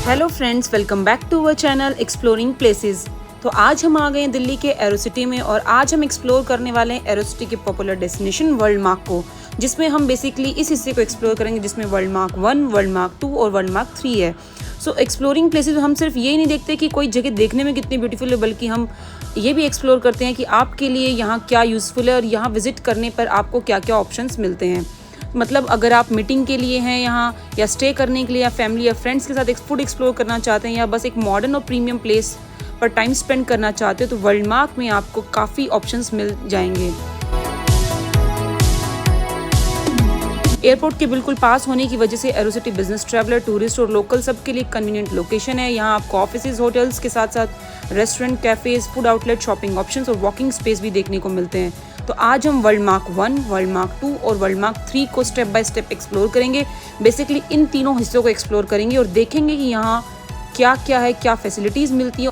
Hello friends, welcome back to our channel exploring places. तो आज हम आ गए हैं दिल्ली के एरोसिटी में और आज हम एक्सप्लोर करने वाले हैं एरोसिटी के पॉपुलर डेस्टिनेशन वर्ल्ड मार्क को, जिसमें हम बेसिकली इस हिस्से को एक्सप्लोर करेंगे जिसमें वर्ल्ड मार्क 1, वर्ल्ड मार्क 2 और वर्ल्ड मार्क 3 है। सो एक्सप्लोरिंग प्लेसेस हम सिर्फ ये नहीं देखते कि कोई जगह देखने में कितनी ब्यूटीफुल है, बल्कि हम ये भी एक्सप्लोर करते हैं कि आपके लिए यहाँ क्या यूज़फुल है और यहाँ विजिट करने पर आपको क्या क्या ऑप्शंस मिलते हैं। मतलब अगर आप मीटिंग के लिए हैं यहाँ, या स्टे करने के लिए, या फैमिली या फ्रेंड्स के साथ एक फूड एक्सप्लोर करना चाहते हैं, या बस एक मॉडर्न और प्रीमियम प्लेस पर टाइम स्पेंड करना चाहते हो, तो वर्ल्ड मार्क में आपको काफ़ी ऑप्शंस मिल जाएंगे। एयरपोर्ट के बिल्कुल पास होने की वजह से एरोसिटी बिजनेस ट्रैवलर, टूरिस्ट और लोकल सबके लिए कन्वीनियंट लोकेशन है। यहाँ आपको ऑफिसेज, होटल्स के साथ साथ restaurant, cafes, food outlet, shopping options और वॉकिंग स्पेस भी देखने को मिलते हैं। तो आज हम वर्ल्ड मार्क 1, वर्ल्ड मार्क 2 और वर्ल्ड मार्क 3 को स्टेप बाय स्टेप एक्सप्लोर करेंगे। बेसिकली इन तीनों हिस्सों को एक्सप्लोर करेंगे और देखेंगे कि यहाँ क्या क्या है, क्या फैसिलिटीज़ मिलती हैं।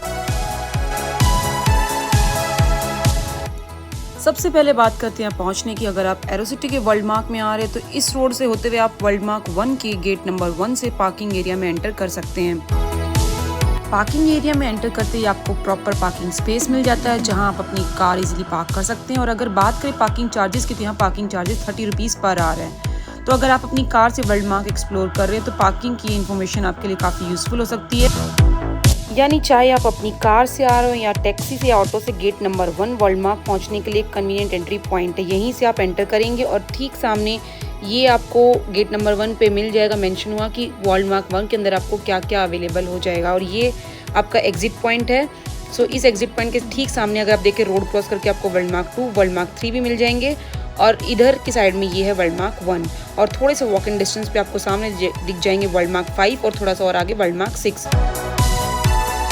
सबसे पहले बात करते हैं पहुंचने की। अगर आप एरोसिटी के वर्ल्ड मार्क में आ रहे हैं तो इस रोड से होते हुए आप वर्ल्ड मार्क 1 के गेट नंबर 1 से पार्किंग एरिया में एंटर कर सकते हैं। पार्किंग एरिया में एंटर करते ही आपको प्रॉपर पार्किंग स्पेस मिल जाता है, जहां आप अपनी कार इजीली पार्क कर सकते हैं। और अगर बात करें पार्किंग चार्जेस की, तो यहाँ parking charges 30 rupees per hour है। तो अगर आप अपनी कार से वर्ल्ड मार्क एक्सप्लोर कर रहे हैं तो पार्किंग की इन्फॉर्मेशन आपके लिए काफ़ी यूज़फुल हो सकती है। यानी चाहे आप अपनी कार से आ रहे हो या टैक्सी से या ऑटो से, गेट नंबर 1 वर्ल्ड मार्क पहुंचने के लिए कन्वीनियंट एंट्री पॉइंट है। यहीं से आप एंटर करेंगे और ठीक सामने ये आपको गेट नंबर 1 पे मिल जाएगा, मेंशन हुआ कि वर्ल्ड मार्क 1 के अंदर आपको क्या क्या अवेलेबल हो जाएगा। और ये आपका एग्जिट पॉइंट है। सो इस एग्जिट पॉइंट के ठीक सामने अगर आप देखें, रोड क्रॉस करके आपको वर्ल्ड मार्क 2, वर्ल्ड मार्क 3 भी मिल जाएंगे। और इधर की साइड में ये है वर्ल्ड मार्क 1 और थोड़े से वॉकिंग डिस्टेंस पे आपको सामने दिख जाएंगे वर्ल्ड मार्क 5 और थोड़ा सा और आगे वर्ल्ड मार्क 6।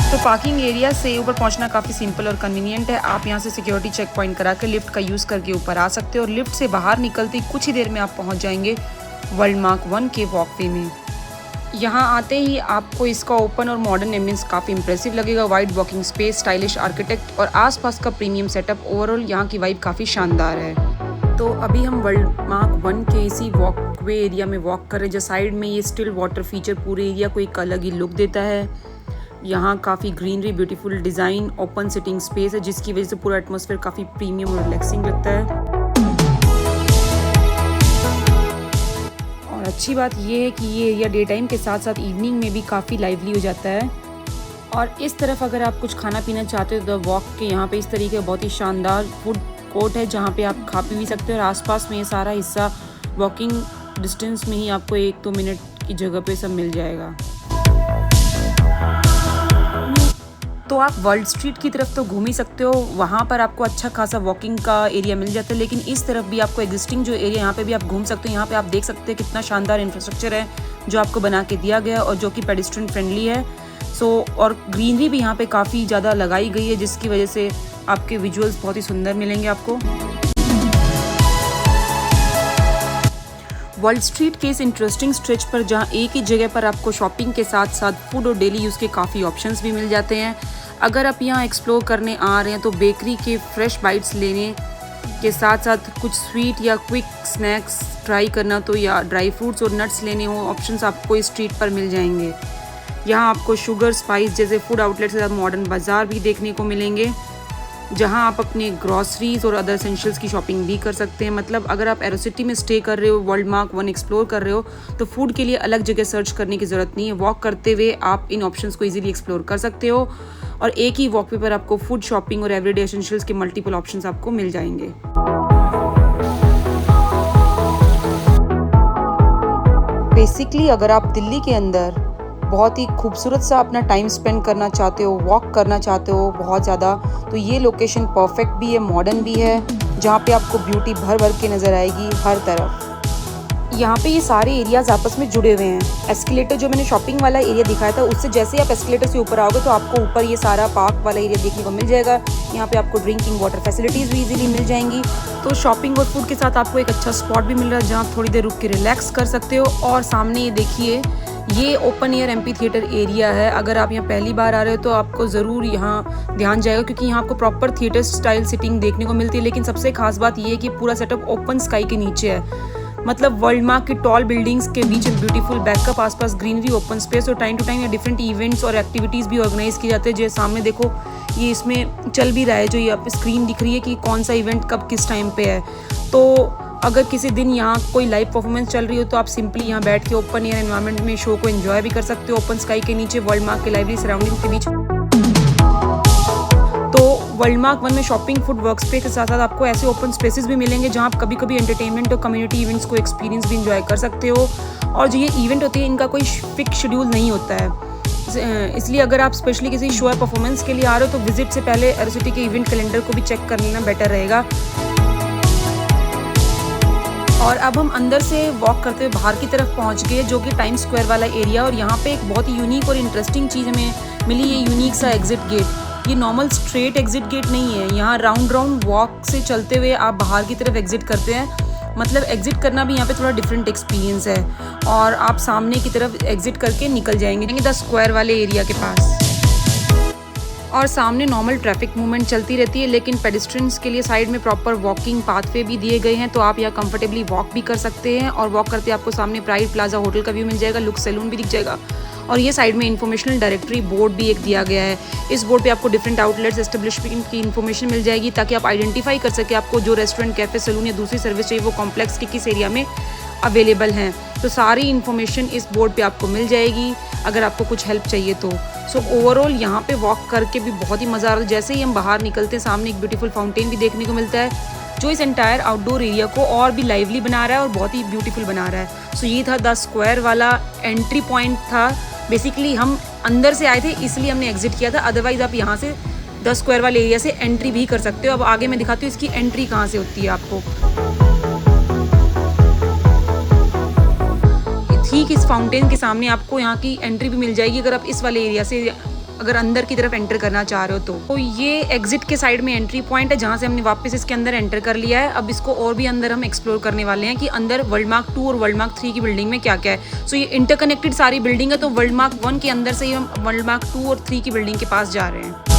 तो पार्किंग एरिया से ऊपर पहुंचना काफ़ी सिंपल और कन्वीनियंट है। आप यहां से सिक्योरिटी चेक पॉइंट करा कर लिफ्ट का यूज़ करके ऊपर आ सकते हो और लिफ्ट से बाहर निकलते ही कुछ ही देर में आप पहुंच जाएंगे वर्ल्ड मार्क 1 के वॉकवे में। यहां आते ही आपको इसका ओपन और मॉडर्न एम्बियंस काफ़ी इंप्रेसिव लगेगा। Wide walking space, stylish architect और आसपास का प्रीमियम सेटअप, ओवरऑल यहाँ की वाइब काफ़ी शानदार है। तो अभी हम वर्ल्ड मार्क 1 के इसी वॉकवे एरिया में वॉक कर रहे हैं, जो साइड में ये स्टिल वाटर फीचर पूरे एरिया को एक अलग ही लुक देता है। यहाँ काफ़ी greenery, beautiful design, open sitting space है, जिसकी वजह से पूरा एटमॉस्फेयर काफ़ी प्रीमियम और रिलैक्सिंग लगता है। और अच्छी बात ये है कि ये एरिया डे टाइम के साथ साथ इवनिंग में भी काफ़ी लाइवली हो जाता है। और इस तरफ अगर आप कुछ खाना पीना चाहते हो तो वॉक के यहाँ पे इस तरीके का बहुत ही शानदार फूड कोर्ट है, जहाँ पे आप खा पी भी सकते हो। और आसपास में ये सारा हिस्सा वॉकिंग डिस्टेंस में ही आपको 1-2 मिनट की जगह पे सब मिल जाएगा। तो आप वर्ल्ड स्ट्रीट की तरफ तो घूम ही सकते हो, वहाँ पर आपको अच्छा खासा वॉकिंग का एरिया मिल जाता है। लेकिन इस तरफ भी आपको एग्जिस्टिंग जो एरिया, यहाँ पे भी आप घूम सकते हो। यहाँ पे आप देख सकते हैं कितना शानदार इंफ्रास्ट्रक्चर है जो आपको बना के दिया गया है और जो कि पेडेस्ट्रियन फ्रेंडली है। और ग्रीनरी भी यहाँ पे काफ़ी ज़्यादा लगाई गई है, जिसकी वजह से आपके विजुअल्स बहुत ही सुंदर मिलेंगे आपको। वर्ल्ड स्ट्रीट के इस इंटरेस्टिंग स्ट्रेच पर, जहाँ एक ही जगह पर आपको शॉपिंग के साथ साथ फूड और डेली यूज़ के काफ़ी ऑप्शंस भी मिल जाते हैं। अगर आप यहाँ एक्सप्लोर करने आ रहे हैं तो बेकरी के फ्रेश बाइट्स लेने के साथ साथ कुछ स्वीट या क्विक स्नैक्स ट्राई करना, तो या ड्राई फ्रूट्स और नट्स लेने हो, ऑप्शंस आपको इस स्ट्रीट पर मिल जाएंगे। यहाँ आपको शुगर, स्पाइस जैसे फूड आउटलेट के साथ मॉडर्न बाज़ार भी देखने को मिलेंगे, जहां आप अपने ग्रॉसरीज और अदर एसेंशियल्स की शॉपिंग भी कर सकते हैं। मतलब अगर आप एरोसिटी में स्टे कर रहे हो, वर्ल्ड मार्क 1 एक्सप्लोर कर रहे हो, तो फूड के लिए अलग जगह सर्च करने की ज़रूरत नहीं है। वॉक करते हुए आप इन ऑप्शंस को इजीली एक्सप्लोर कर सकते हो और एक ही वॉकवे पर आपको फूड, शॉपिंग और एवरीडे एसेंशियल्स के मल्टीपल ऑप्शंस आपको मिल जाएंगे। बेसिकली अगर आप दिल्ली के अंदर बहुत ही खूबसूरत सा अपना टाइम स्पेंड करना चाहते हो, वॉक करना चाहते हो बहुत ज़्यादा, तो ये लोकेशन परफेक्ट भी है, मॉडर्न भी है, जहाँ पे आपको ब्यूटी भर भर के नज़र आएगी हर तरफ। यहाँ पे ये सारे एरियाज़ आपस में जुड़े हुए हैं। एस्केलेटर जो मैंने शॉपिंग वाला एरिया दिखाया था, उससे जैसे आप एस्केलेटर से ऊपर आओगे तो आपको ऊपर ये सारा पार्क वाला एरिया देखने को मिल जाएगा। यहाँ पे आपको ड्रिंकिंग वाटर फैसिलिटीज़ भी इजीली मिल जाएंगी। तो शॉपिंग और फूड के साथ आपको एक अच्छा स्पॉट भी मिल रहा है, जहाँ आप थोड़ी देर रुक के रिलैक्स कर सकते हो। और सामने ये देखिए, ये open air amphi theatre area है। अगर आप यहाँ पहली बार आ रहे हो तो आपको ज़रूर यहाँ ध्यान जाएगा, क्योंकि यहाँ आपको प्रॉपर थिएटर स्टाइल सिटिंग देखने को मिलती है। लेकिन सबसे खास बात ये है कि पूरा सेटअप ओपन स्काई के नीचे है। मतलब वर्ल्ड मार्क की टॉल बिल्डिंग्स के बीच में ब्यूटीफुल बैकअप, आसपास ग्रीनरी, ओपन स्पेस और time to time different events और एक्टिविटीज़ भी ऑर्गेनाइज की जाते हैं। जो सामने देखो ये इसमें चल भी रहा है, जो ये आप स्क्रीन दिख रही है कि कौन सा इवेंट कब किस टाइम पे है। तो अगर किसी दिन यहाँ कोई लाइव परफॉर्मेंस चल रही हो तो आप सिंपली यहाँ बैठ के ओपन एयर एनवायरनमेंट में शो को एंजॉय भी कर सकते हो, ओपन स्काई के नीचे वर्ल्ड मार्क के लाइवली सराउंडिंग के बीच। तो वर्ल्ड मार्क 1 में शॉपिंग, फूड, वर्क स्पेस के साथ साथ आपको ऐसे ओपन स्पेसेस भी मिलेंगे जहाँ आप कभी कभी एंटरटेनमेंट और कम्युनिटी इवेंट्स को एक्सपीरियंस भी इंजॉय कर सकते हो। और जो ये इवेंट होती है इनका कोई फिक्स शेड्यूल नहीं होता है, इसलिए अगर आप स्पेशली किसी शो या परफॉर्मेंस के लिए आ रहे हो तो विजिट से पहले एरोसिटी के इवेंट कैलेंडर को भी चेक कर लेना बेटर रहेगा। और अब हम अंदर से वॉक करते हुए बाहर की तरफ पहुंच गए, जो कि टाइम स्क्वायर वाला एरिया। और यहाँ पे एक बहुत ही यूनिक और इंटरेस्टिंग चीज़ हमें मिली, ये यूनिक सा एग्जिट गेट। ये नॉर्मल स्ट्रेट एग्जिट गेट नहीं है, यहाँ राउंड वॉक से चलते हुए आप बाहर की तरफ एग्जिट करते हैं। मतलब एग्जिट करना भी यहाँ पे थोड़ा डिफरेंट एक्सपीरियंस है। और आप सामने की तरफ एग्जिट करके निकल जाएंगे द स्क्वायर वाले एरिया के पास। और सामने नॉर्मल ट्रैफिक मूवमेंट चलती रहती है, लेकिन पेडिस्ट्रियंस के लिए साइड में प्रॉपर वॉकिंग पाथवे भी दिए गए हैं, तो आप यहाँ कंफर्टेबली वॉक भी कर सकते हैं। और वॉक करते आपको सामने प्राइड प्लाजा होटल का व्यू मिल जाएगा, लुक्स सैलून भी दिख जाएगा। और ये साइड में इन्फॉर्मेशनल डायरेक्टरी बोर्ड भी एक दिया गया है। इस बोर्ड पे आपको डिफरेंट आउटलेट्स, एस्टेब्लिशमेंट की इन्फॉर्मेशन मिल जाएगी, ताकि आप आइडेंटिफाई कर सके आपको जो रेस्टोरेंट, कैफे, सैलून या दूसरी सर्विस चाहिए वो कॉम्प्लेक्स के किस एरिया में अवेलेबल हैं। तो सारी इन्फॉर्मेशन इस बोर्ड पे आपको मिल जाएगी अगर आपको कुछ हेल्प चाहिए तो। सो ओवरऑल यहाँ पे वॉक करके भी बहुत ही मज़ा आ रहा है। जैसे ही हम बाहर निकलते हैं सामने एक ब्यूटीफुल फाउंटेन भी देखने को मिलता है, जो इस एंटायर आउटडोर एरिया को और भी लाइवली बना रहा है और बहुत ही ब्यूटीफुल बना रहा है। सो ये था द स्क्वायर वाला एंट्री पॉइंट था। बेसिकली हम अंदर से आए थे इसलिए हमने एग्जिट किया था, अदरवाइज आप यहाँ से द स्क्वायर वाले एरिया से एंट्री भी कर सकते हो। अब आगे मैं दिखाती हूँ इसकी एंट्री कहाँ से होती है आपको। ठीक इस फाउंटेन के सामने आपको यहाँ की एंट्री भी मिल जाएगी अगर आप इस वाले एरिया से अगर अंदर की तरफ एंटर करना चाह रहे हो तो ये एग्जिट के साइड में एंट्री पॉइंट है, जहाँ से हमने वापस इसके अंदर एंटर कर लिया है। अब इसको और भी अंदर हम एक्सप्लोर करने वाले हैं कि अंदर वर्ल्ड मार्क 2 और वर्ल्ड मार्क 3 की बिल्डिंग में क्या क्या है। सो ये इंटरकनेक्टेड सारी बिल्डिंग है, तो वर्ल्ड मार्क 1 के अंदर से ही हम वर्ल्ड मार्क 2 और 3 की बिल्डिंग के पास जा रहे हैं।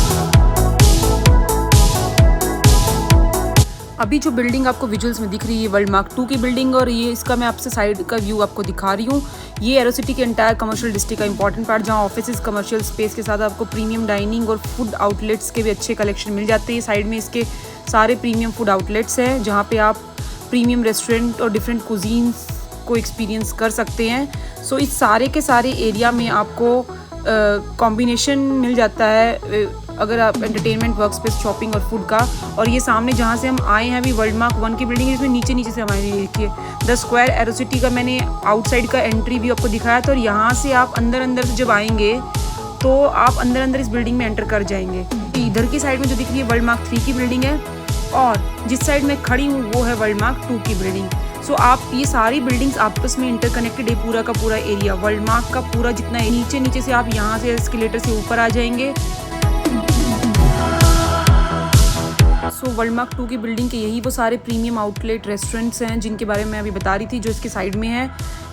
अभी जो बिल्डिंग आपको विजुअल्स में दिख रही है वर्ल्ड मार्क 2 की बिल्डिंग, और ये इसका मैं आपसे साइड का व्यू आपको दिखा रही हूँ। ये एरोसिटी के एंटायर कमर्शियल डिस्ट्रिक्ट का इंपॉर्टेंट पार्ट, जहाँ ऑफिसेज, कमर्शियल स्पेस के साथ आपको प्रीमियम डाइनिंग और फूड आउटलेट्स के भी अच्छे कलेक्शन मिल जाते हैं। साइड में इसके सारे प्रीमियम फूड आउटलेट्स हैं, जहाँ पे आप प्रीमियम रेस्टोरेंट और डिफरेंट कुजीन्स को एक्सपीरियंस कर सकते हैं। सो इस सारे के सारे एरिया में आपको कॉम्बिनेशन मिल जाता है अगर आप एंटरटेनमेंट, वर्क स्पेस, शॉपिंग और फूड का। और ये सामने जहाँ से हम आए हैं अभी वर्ल्ड मार्क 1 की बिल्डिंग है, इसमें नीचे से हमारे लिए देखिए द स्क्वायर एरोसिटी का मैंने आउटसाइड का एंट्री भी आपको दिखाया था। और यहाँ से आप अंदर से जब आएंगे तो आप अंदर इस बिल्डिंग में एंटर कर जाएंगे। इधर की साइड में जो दिख रही है वर्ल्ड मार्क 3 की बिल्डिंग है, और जिस साइड में खड़ी हूँ वो है वर्ल्ड मार्क 2 की बिल्डिंग। सो आप ये सारी बिल्डिंग्स आपस में इंटरकनेक्टेड है, पूरा का पूरा एरिया वर्ल्ड मार्क का पूरा जितना है। नीचे से आप यहाँ से एस्केलेटर से ऊपर आ जाएंगे। सो वर्ल्ड मार्क 2 की बिल्डिंग के यही वो सारे प्रीमियम आउटलेट रेस्टोरेंट्स हैं जिनके बारे में मैं अभी बता रही थी, जो इसके साइड में है।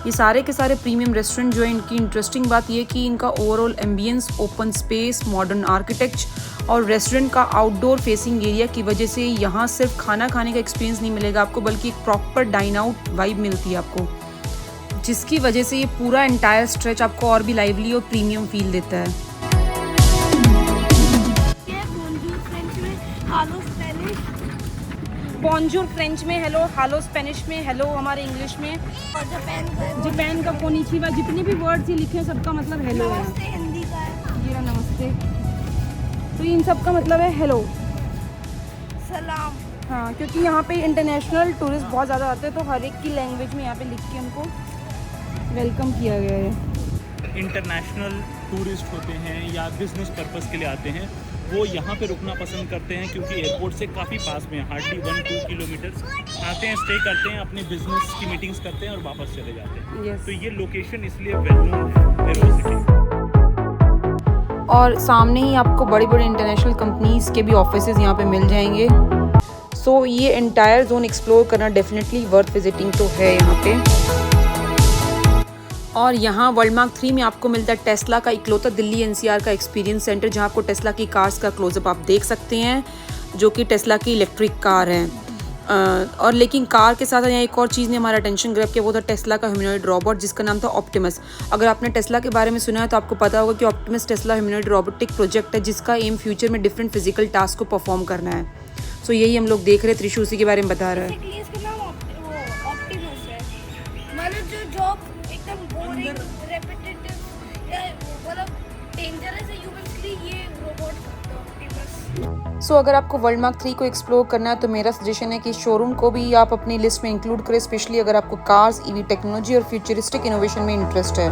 ये सारे के सारे प्रीमियम रेस्टोरेंट जो है, इनकी इंटरेस्टिंग बात ये कि इनका overall ambience, open space, modern architecture और रेस्टोरेंट का आउटडोर फेसिंग एरिया की वजह से यहाँ सिर्फ खाना खाने का एक्सपीरियंस नहीं मिलेगा आपको, बल्कि एक प्रॉपर डाइन आउट वाइब मिलती है आपको, जिसकी वजह से ये पूरा एंटायर स्ट्रेच आपको और भी लाइवली और प्रीमियम फील देता है। बॉन्जूर फ्रेंच में हेलो, हालो स्पेनिश में हेलो, हमारे इंग्लिश में, और जापान का कोनिचिवा, जितने भी वर्ड्स ये लिखे हैं सबका मतलब हेलो है। नमस्ते हिंदी का है। ये रहा नमस्ते, तो इन सब का मतलब है हेलो, सलाम। हाँ, क्योंकि यहाँ पे इंटरनेशनल टूरिस्ट बहुत ज़्यादा आते हैं, तो हर एक की लैंग्वेज में यहाँ पे लिख के हमको वेलकम किया गया है। इंटरनेशनल टूरिस्ट होते हैं या बिजनेस पर्पस के लिए आते हैं, वो यहाँ पे रुकना पसंद करते हैं क्योंकि एयरपोर्ट से काफ़ी पास में, हार्डली 1-2 किलोमीटर्स आते हैं, स्टे करते हैं, अपने बिजनेस की मीटिंग्स करते हैं और वापस चले जाते हैं। Yes. तो ये लोकेशन इसलिए वेल नोन है एरोसिटी। और सामने ही आपको बड़ी बड़ी इंटरनेशनल कंपनीज के भी ऑफिसेज यहाँ पे मिल जाएंगे। सो ये एंटायर जोन एक्सप्लोर करना डेफिनेटली वर्थ विजिटिंग तो है यहाँ पे। और यहाँ वर्ल्ड मार्क 3 में आपको मिलता है टेस्ला का इकलौता दिल्ली एनसीआर का एक्सपीरियंस सेंटर, जहाँ आपको टेस्ला की कार्स का क्लोजअप आप देख सकते हैं, जो कि टेस्ला की इलेक्ट्रिक कार है। और लेकिन कार के साथ यहाँ एक और चीज़ ने हमारा अटेंशन ग्रैब किया, वो था टेस्ला का ह्यूमनॉइड रोबोट जिसका नाम था ऑप्टिमस। अगर आपने टेस्ला के बारे में सुना है तो आपको पता होगा कि Optimus Tesla humanoid robotic project है जिसका एम फ्यूचर में डिफरेंट फिजिकल टास्क को परफॉर्म करना है। सो यही हम लोग देख रहे हैं, त्रिशु उसी के बारे में बता रहा है। बेसिकली इसका नाम ऑप्टिमस है। मतलब जो जॉब एकदम बोरिंग, रेपिटेटिव या मतलब डेंजरस है ह्यूमंस के लिए, ये रोबोट करता है ऑप्टिमस। सो अगर आपको वर्ल्ड मार्क 3 को एक्सप्लोर करना है तो मेरा सजेशन है कि इस शोरूम को भी आप अपनी लिस्ट में इंक्लूड करें, स्पेशली अगर आपको कार्स, ईवी टेक्नोलॉजी और फ्यूचरिस्टिक इनोवेशन में इंटरेस्ट है।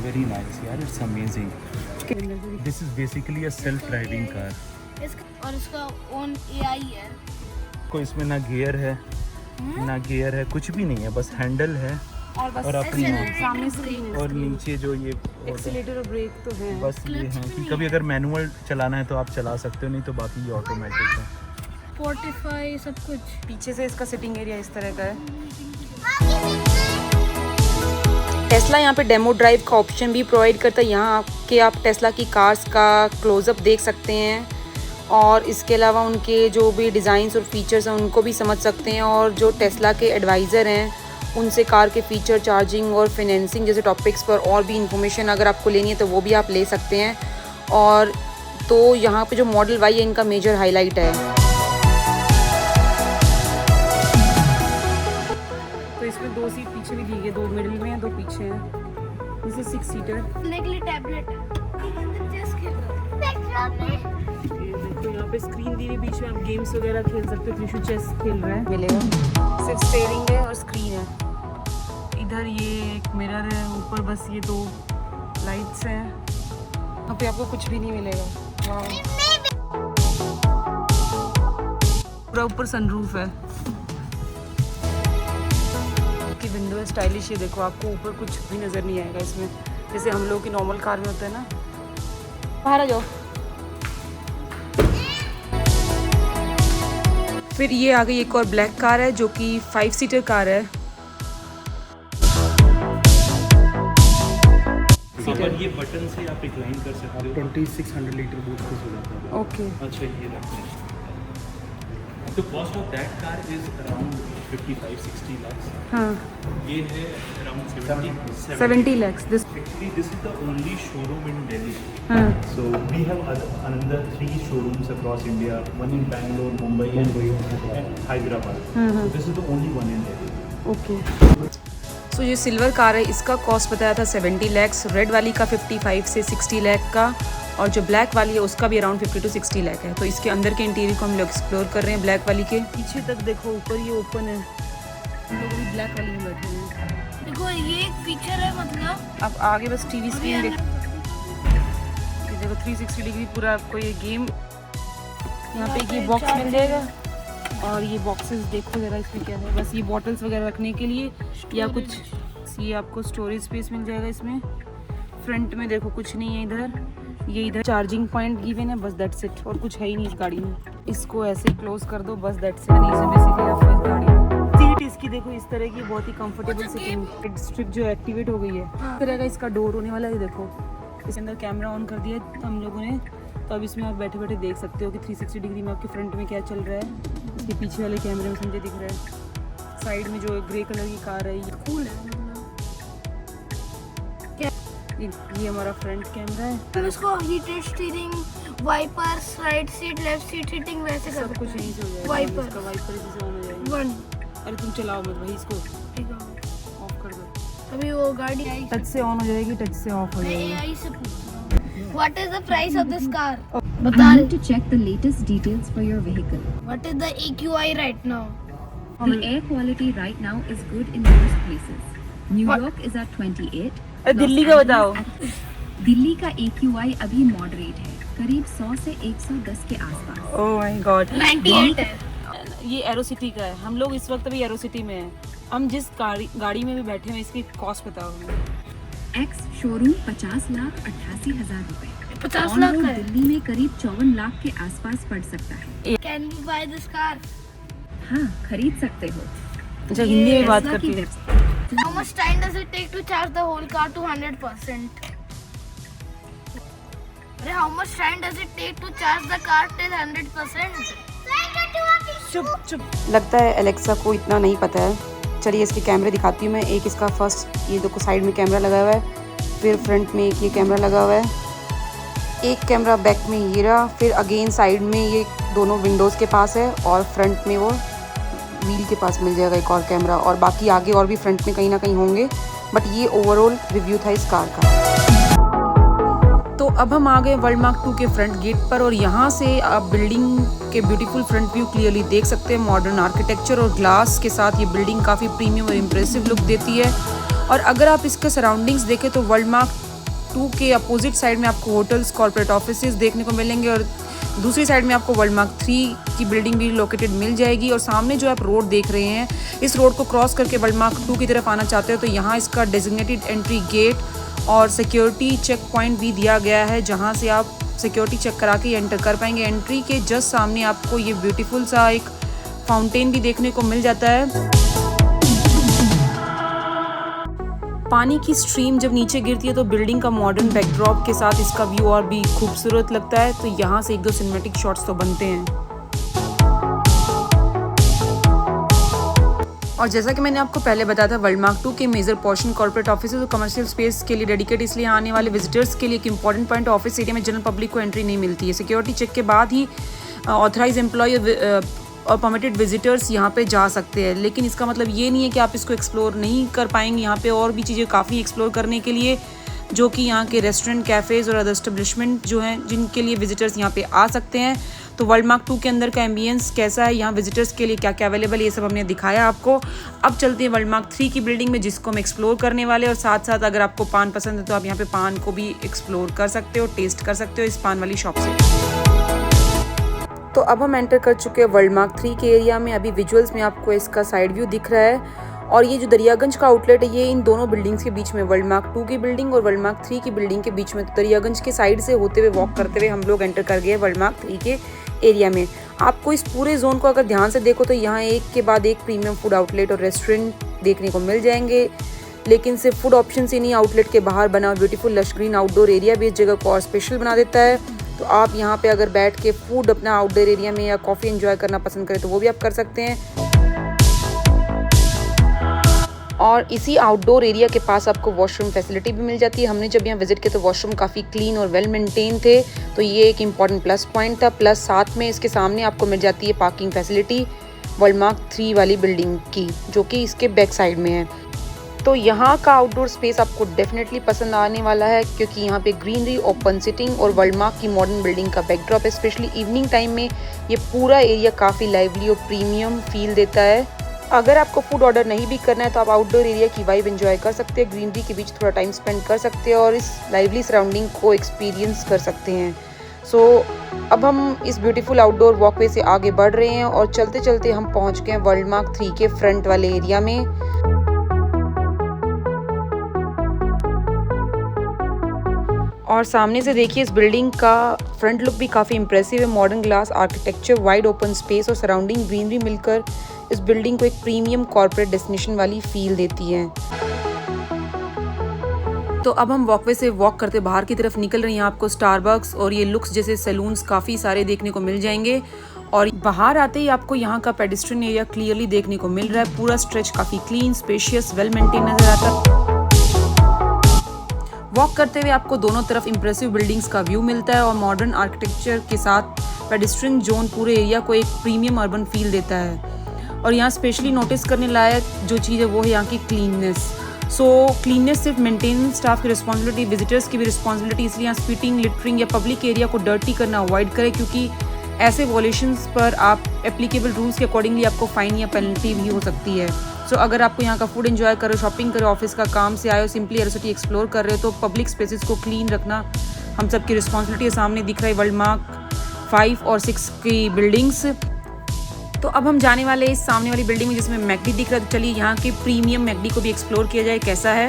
वेरी नाइस यार, it's amazing. This is basically a self driving car. और इसका ओन एआई है। कोई इसमें ना गियर है कुछ भी नहीं है, बस हैंडल है और अपनी सामने स्क्रीन और नीचे जो ये एक्सीलेटर और ब्रेक तो है। बस ये है कि कभी अगर मैनुअल चलाना है तो आप चला सकते हो, नहीं तो बाकी ये ऑटोमेटिक है। स्पॉटिफाई सब कुछ। पीछे से इसका सिटिंग एरिया इस तरह का है। टेस्ला यहाँ पे डेमो ड्राइव का ऑप्शन भी प्रोवाइड करता है। यहाँ आके आप टेस्ला की कार्स का क्लोजअप देख सकते हैं और इसके अलावा उनके जो भी डिज़ाइंस और फीचर्स हैं उनको भी समझ सकते हैं, और जो टेस्ला के एडवाइज़र हैं उनसे कार के फीचर, चार्जिंग और फाइनेंसिंग जैसे टॉपिक्स पर और भी इंफॉर्मेशन अगर आपको लेनी है तो वो भी आप ले सकते हैं। और तो यहाँ पे जो मॉडल वाई है इनका मेजर हाईलाइट है। तो इसमें 2 सीट पीछे भी दी गई, 2 मिडिल में है, 2 पीछे हैं। This is 6 seater. खेलने के लिए टैबलेट है। चेस खेल रहा है। ये देखो यहाँ पे स्क्रीन दी हुई, बीच में आप गेम्स वगैरह खेल सकते हो। त्रिशु चेस खेल रहा है, मिलेगा। सिर्फ स्टीयरिंग है और स्क्रीन है। इधर ये एक मिरर है, ऊपर बस ये 2 लाइट्स हैं। यहाँ पे आपको कुछ भी नहीं मिलेगा। वाह, पूरा ऊपर सनरूफ है। की विंडो है स्टाइलिश। ये देखो आपको ऊपर कुछ भी नज़र नहीं आएगा इसमें, जैसे हम लोग की नॉर्मल कार में होता है ना। बाहर आ जाओ। फिर ये आ गई एक और ब्लैक कार है जो कि 5 सीटर कार है। और ये बटन से आप रिक्लाइन कर सकते हो। 2600 लीटर बूट खुश हो जाता है। ओके। अच्छा, ये रखते हैं। तो cost of that car is around 55-60 lakhs। हाँ, ये है around 70 lakhs। This Actually, this is the only showroom in Delhi. हाँ, So we have another 3 showrooms across India, one in Bangalore, Mumbai, and Hyderabad. So this is the only one in Delhi. Okay. So ये silver car है, इसका cost बताया था 70 lakhs, red वाली का 55 से 60 लाख का, और जो ब्लैक वाली है उसका भी अराउंड 50 to 60 लाख है। तो इसके अंदर के इंटीरियर को हम लोग एक्सप्लोर कर रहे हैं ब्लैक वाली के। पीछे तक देखो, ऊपर ये ओपन है, हम लोग भी ब्लैक वाली में बैठे हैं। देखो ये एक फीचर है, मतलब अब आगे बस टीवी स्क्रीन देख, ये देखो 360 डिग्री पूरा आपको ये गेम यहाँ पे ये बॉक्स मिल जाएगा। और ये बॉक्सेस देखो ज़रा इसमें क्या है, बस ये बॉटल्स वगैरह रखने के लिए या कुछ, ये आपको स्टोरेज स्पेस मिल जाएगा इसमें। फ्रंट में देखो कुछ नहीं है इधर, ये इधर चार्जिंग पॉइंट गिवन है, बस दैट्स इट, और कुछ है ही नहीं इस गाड़ी में। इसको ऐसे क्लोज कर दो, बस दैट्स इट। नहीं से बेसिकली आपको इस गाड़ी में सीट इसकी देखो इस तरह की, बहुत ही कंफर्टेबल सीटिंग स्ट्रिप जो एक्टिवेट हो गई है। इस तरह का इसका डोर होने वाला है, देखो इसके अंदर कैमरा ऑन कर दिया हम लोगों ने, तो अब इसमें आप बैठे बैठे देख सकते हो कि 360 डिग्री में आपके फ्रंट में क्या चल रहा है। इसके पीछे वाले कैमरे में समझे दिख रहा है। साइड में जो ग्रे कलर की कार है, ये कूल है। ये हमारा फ्रंट कैमरा है। फिर उसको heated steering, wipers, right seat, left seat heating वैसे कर सब कुछ यहीं से हो जाएगा। वाइपर। इसका वाइपर इसी से ऑन हो जाएगा। 1 अरे तुम चलाओ मत भाई, इसको ठीक है। ऑफ कर दो। अभी वो गाड़ी आई, टच से ऑन हो जाएगी, टच से ऑफ हो जाएगी। एआई से पूछो what is the price of this car. I बता need to check the latest details for your vehicle. What is the AQI right now. The air quality right now is good in most places. New What? York is at 28. अरे Los Delhi का Angeles बताओ। at- Delhi का AQI अभी moderate है, करीब 100 से 110 के आसपास। Oh my God. 98 है। ये एरोसिटी का है, हम लोग इस वक्त अभी एरोसिटी में हैं। हम जिस गाड़ी में भी बैठे हैं इसकी कॉस्ट बताओ हमें। एक्स शोरूम 50,88,000 रुपए। 50 लाख On-road का है। दिल्ली में करीब 54 लाख के आसपास पड़ सकता है। Can we buy this car. हाँ, खरीद सकते हो। अच्छा, हिंदी में बात टेस्ला की करती है। Website. How much time does it take to charge the whole car to 100%? how much time does it take to charge the car till 100%? लगता है एलेक्सा को इतना नहीं पता है। चलिए इसके कैमरे दिखाती हूँ मैं। एक इसका फर्स्ट, ये देखो साइड में कैमरा लगा हुआ है, फिर फ्रंट में एक ये कैमरा लगा हुआ है, एक कैमरा बैक में ये रहा, फिर अगेन साइड में ये दोनों विंडोज़ के पास है, और फ्रंट में वो व्हील के पास मिल जाएगा एक और कैमरा, और बाकी आगे और भी फ्रंट में कहीं ना कहीं होंगे। बट ये ओवरऑल रिव्यू था इस कार का। तो अब हम आ गए वर्ल्डमार्क 2 के फ्रंट गेट पर, और यहाँ से आप बिल्डिंग के ब्यूटीफुल फ्रंट व्यू क्लियरली देख सकते हैं। मॉडर्न आर्किटेक्चर और ग्लास के साथ ये बिल्डिंग काफ़ी प्रीमियम और इम्प्रेसिव लुक देती है। और अगर आप इसके सराउंडिंग्स देखें तो वर्ल्डमार्क 2 के अपोजिट साइड में आपको होटल्स, कॉर्पोरेट ऑफिसेज देखने को मिलेंगे, और दूसरी साइड में आपको वर्ल्डमार्क 3 की बिल्डिंग भी लोकेटेड मिल जाएगी। और सामने जो आप रोड देख रहे हैं, इस रोड को क्रॉस करके वर्ल्डमार्क 2 की तरफ आना चाहते हो तो यहाँ इसका डेजिग्नेटेड एंट्री गेट और सिक्योरिटी चेक पॉइंट भी दिया गया है, जहाँ से आप सिक्योरिटी चेक करा के एंटर कर पाएंगे। एंट्री के जस्ट सामने आपको ये ब्यूटीफुल सा एक फाउंटेन भी देखने को मिल जाता है। पानी की स्ट्रीम जब नीचे गिरती है तो बिल्डिंग का मॉडर्न बैकड्रॉप के साथ इसका व्यू और भी खूबसूरत लगता है। तो यहाँ से एक दो सिनेमैटिक शॉट्स तो बनते हैं। और जैसा कि मैंने आपको पहले बताया था, वर्ल्डमार्क 2 के मेजर पोर्शन कॉर्पोरेट ऑफिसेज और कमर्शियल स्पेस के लिए डेडिकेट, इसलिए आने वाले विजिटर्स के लिए एक इंपॉर्टेंट पॉइंट, ऑफिस एरिया में जनरल पब्लिक को एंट्री नहीं मिलती है। सिक्योरिटी चेक के बाद ही ऑथराइज एम्प्लॉय और परमिटेड विजिटर्स यहाँ पे जा सकते हैं। लेकिन इसका मतलब ये नहीं है कि आप इसको एक्सप्लोर नहीं कर पाएंगे। यहाँ पे और भी चीज़ें काफ़ी एक्सप्लोर करने के लिए, जो कि यहाँ के रेस्टोरेंट, कैफ़ेज़ और अदर एस्टेब्लिशमेंट जो हैं, जिनके लिए विजिटर्स यहाँ पे आ सकते हैं। तो वर्ल्डमार्क 2 के अंदर का एम्बियंस कैसा है, यहाँ विजिटर्स के लिए क्या क्या अवेलेबल है, ये सब हमने दिखाया आपको। अब चलते हैं वर्ल्डमार्क 3 की बिल्डिंग में, जिसको हम एक्सप्लोर करने वाले हैं। और साथ साथ अगर आपको पान पसंद है तो आप यहाँ पे पान को भी एक्सप्लोर कर सकते हो, टेस्ट कर सकते हो इस पान वाली शॉप से। तो अब हम एंटर कर चुके हैं वर्ल्डमार्क 3 के एरिया में। अभी विजुअल्स में आपको इसका साइड व्यू दिख रहा है, और ये जो दरियागंज का आउटलेट है, ये इन दोनों बिल्डिंग्स के बीच में, वर्ल्डमार्क 2 की बिल्डिंग और वर्ल्डमार्क 3 की बिल्डिंग के बीच में। तो दरियागंज के साइड से होते हुए, वॉक करते हुए हम लोग एंटर कर गए वर्ल्डमार्क 3 के एरिया में। आपको इस पूरे जोन को अगर ध्यान से देखो तो यहाँ एक के बाद एक प्रीमियम फूड आउटलेट और रेस्टोरेंट देखने को मिल जाएंगे। लेकिन सिर्फ फूड ऑप्शन से नहीं, आउटलेट के बाहर बना beautiful lush green outdoor area भी इस जगह को और स्पेशल बना देता है। तो आप यहाँ पे अगर बैठ के फूड अपना आउटडोर एरिया में या कॉफ़ी एंजॉय करना पसंद करें तो वो भी आप कर सकते हैं। और इसी आउटडोर एरिया के पास आपको वॉशरूम फैसिलिटी भी मिल जाती है। हमने जब यहाँ विजिट किया तो वॉशरूम काफ़ी क्लीन और वेल मेंटेन थे, तो ये एक इम्पॉर्टेंट प्लस पॉइंट था। प्लस साथ में इसके सामने आपको मिल जाती है पार्किंग फैसिलिटी वर्ल्डमार्क 3 वाली बिल्डिंग की, जो कि इसके बैक साइड में है। तो यहाँ का आउटडोर स्पेस आपको डेफिनेटली पसंद आने वाला है, क्योंकि यहाँ पे ग्रीनरी, ओपन सिटिंग और वर्ल्डमार्क की मॉडर्न बिल्डिंग का बैकड्रॉप है। स्पेशली इवनिंग टाइम में ये पूरा एरिया काफ़ी लाइवली और प्रीमियम फील देता है। अगर आपको फूड ऑर्डर नहीं भी करना है तो आप आउटडोर एरिया की वाइब एंजॉय कर सकते हैं, ग्रीनरी के बीच थोड़ा टाइम स्पेंड कर सकते हैं और इस लाइवली सराउंडिंग को एक्सपीरियंस कर सकते हैं। सो अब हम इस ब्यूटीफुल आउटडोर वॉकवे से आगे बढ़ रहे हैं, और चलते चलते हम पहुँच गए वर्ल्डमार्क 3 के फ्रंट वाले एरिया में। और सामने से देखिए, इस बिल्डिंग का फ्रंट लुक भी काफ़ी इंप्रेसिव है। Modern glass architecture, wide open space और सराउंडिंग ग्रीनरी मिलकर इस बिल्डिंग को एक प्रीमियम कॉर्पोरेट डेस्टिनेशन वाली फील देती है। तो अब हम वॉकवे से वॉक करते बाहर की तरफ निकल रहे हैं। आपको स्टारबक्स और ये लुक्स जैसे सैलून्स काफ़ी सारे देखने को मिल जाएंगे, और बाहर आते ही आपको यहाँ का पेडेस्ट्रियन एरिया क्लियरली देखने को मिल रहा है। पूरा स्ट्रेच काफ़ी क्लीन, स्पेशियस, वेल मेंटेन नजर आता है। वॉक करते हुए आपको दोनों तरफ इंप्रेसिव बिल्डिंग्स का व्यू मिलता है, और मॉडर्न आर्किटेक्चर के साथ पेडेस्ट्रियन जोन पूरे एरिया को एक प्रीमियम अर्बन फील देता है। और यहाँ स्पेशली नोटिस करने लायक जो चीज़ है वो है यहाँ की क्लीननेस। सो क्लीननेस सिर्फ मेंटेनेंस स्टाफ की रिस्पॉन्सिबिलिटी, विजिटर्स की भी रिस्पॉन्सिबिलिटी। इसलिए यहाँ स्पीटिंग, लिटरिंग या पब्लिक एरिया को डर्टी करना अवॉइड करें, क्योंकि ऐसे वॉलेशंस पर आप एप्लीकेबल रूल्स के अकॉर्डिंगली आपको फाइन या पेनल्टी भी हो सकती है। सो अगर आपको यहाँ का फूड एंजॉय करो, शॉपिंग करो, ऑफिस का काम से आए हो, सिंपली एरोसिटी एक्सप्लोर कर रहे हो, तो पब्लिक स्पेसेस को क्लीन रखना हम सब की रिस्पॉन्सिबिलिटी है। सामने दिख रहा है वर्ल्डमार्क 5 और 6 की बिल्डिंग्स। तो अब हम जाने वाले इस सामने वाली बिल्डिंग में जिसमें मैकडी दिख रहा है। तो चलिए यहाँ के प्रीमियम मैकडी को भी एक्सप्लोर किया जाए कैसा है।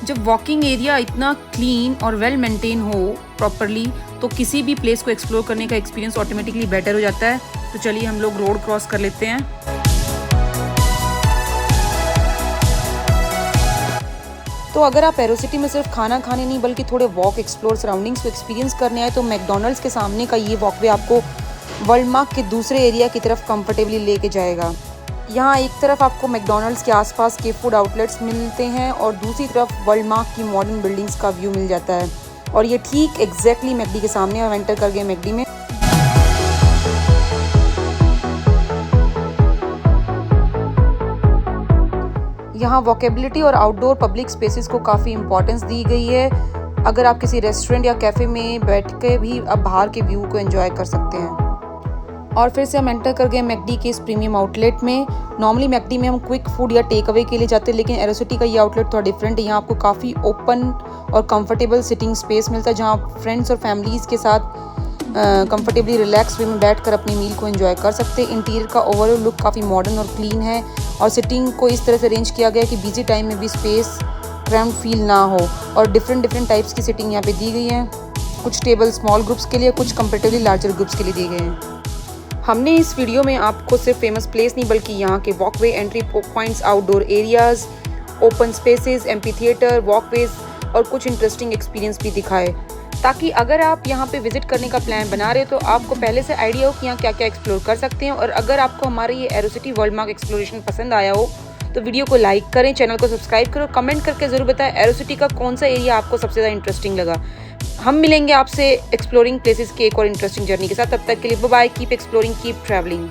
जब वॉकिंग एरिया इतना क्लीन और वेल मेंटेन हो प्रॉपरली, तो किसी भी प्लेस को एक्सप्लोर करने का एक्सपीरियंस ऑटोमेटिकली बेटर हो जाता है। तो चलिए हम लोग रोड क्रॉस कर लेते हैं। तो अगर आप एरोसिटी में सिर्फ खाना खाने नहीं बल्कि थोड़े वॉक एक्सप्लोर सराउंडिंग्स को एक्सपीरियंस करने आए तो मैकडोनल्ड्स के सामने का ये वॉकवे आपको वर्ल्ड मार्क के दूसरे एरिया की तरफ कंफर्टेबली लेके जाएगा। यहाँ एक तरफ आपको मैकडोनल्ड्स के आसपास के फूड आउटलेट्स मिलते हैं और दूसरी तरफ वर्ल्ड मार्क की मॉडर्न बिल्डिंग्स का व्यू मिल जाता है और ये ठीक एग्जैक्टली मैकडी के सामने हम एंटर कर गए मैकडी में। यहाँ वॉकेबिलिटी और आउटडोर पब्लिक स्पेसेस को काफ़ी इंपॉर्टेंस दी गई है। अगर आप किसी रेस्टोरेंट या कैफ़े में बैठ के भी आप बाहर के व्यू को एंजॉय कर सकते हैं। और फिर से हम एंटर कर गए मैकडी के इस प्रीमियम आउटलेट में। नॉर्मली मैकडी में हम क्विक फूड या टेक अवे के लिए जाते हैं, लेकिन एरोसिटी का ये आउटलेट थोड़ा डिफरेंट है। यहाँ आपको काफ़ी ओपन और कंफर्टेबल सिटिंग स्पेस मिलता है जहाँ आप फ्रेंड्स और फैमिलीज़ के साथ कंफर्टेबली रिलैक्स वे में बैठकर अपनी मील को एंजॉय कर सकते हैं। इंटीरियर का ओवरऑल लुक काफ़ी मॉडर्न और क्लीन है और सिटिंग को इस तरह से अरेंज किया गया है कि बिजी टाइम में भी स्पेस क्रैम्ड फील ना हो और डिफरेंट टाइप्स की सिटिंग यहाँ पे दी गई है। कुछ टेबल स्मॉल ग्रुप्स के लिए, कुछ कंपेरेटिवली लार्जर ग्रुप्स के लिए दिए गए हैं। हमने इस वीडियो में आपको सिर्फ फेमस प्लेस नहीं बल्कि यहाँ के walkway, entry points, outdoor areas, open spaces, amphi theatre, walkways और कुछ इंटरेस्टिंग एक्सपीरियंस भी दिखाए, ताकि अगर आप यहाँ पे विजिट करने का प्लान बना रहे हो तो आपको पहले से आइडिया हो कि यहाँ क्या क्या एक्सप्लोर कर सकते हैं। और अगर आपको हमारे ये एरोसिटी वर्ल्ड मार्क एक्सप्लोरेशन पसंद आया हो तो वीडियो को लाइक करें, चैनल को सब्सक्राइब करो, कमेंट करके ज़रूर बताएं एरोसिटी का कौन सा एरिया आपको सबसे ज़्यादा इंटरेस्टिंग लगा। हम मिलेंगे आपसे एक्सप्लोरिंग प्लेसेस की एक और इंटरेस्टिंग जर्नी के साथ। तब तक के लिए bye bye, keep exploring, keep travelling.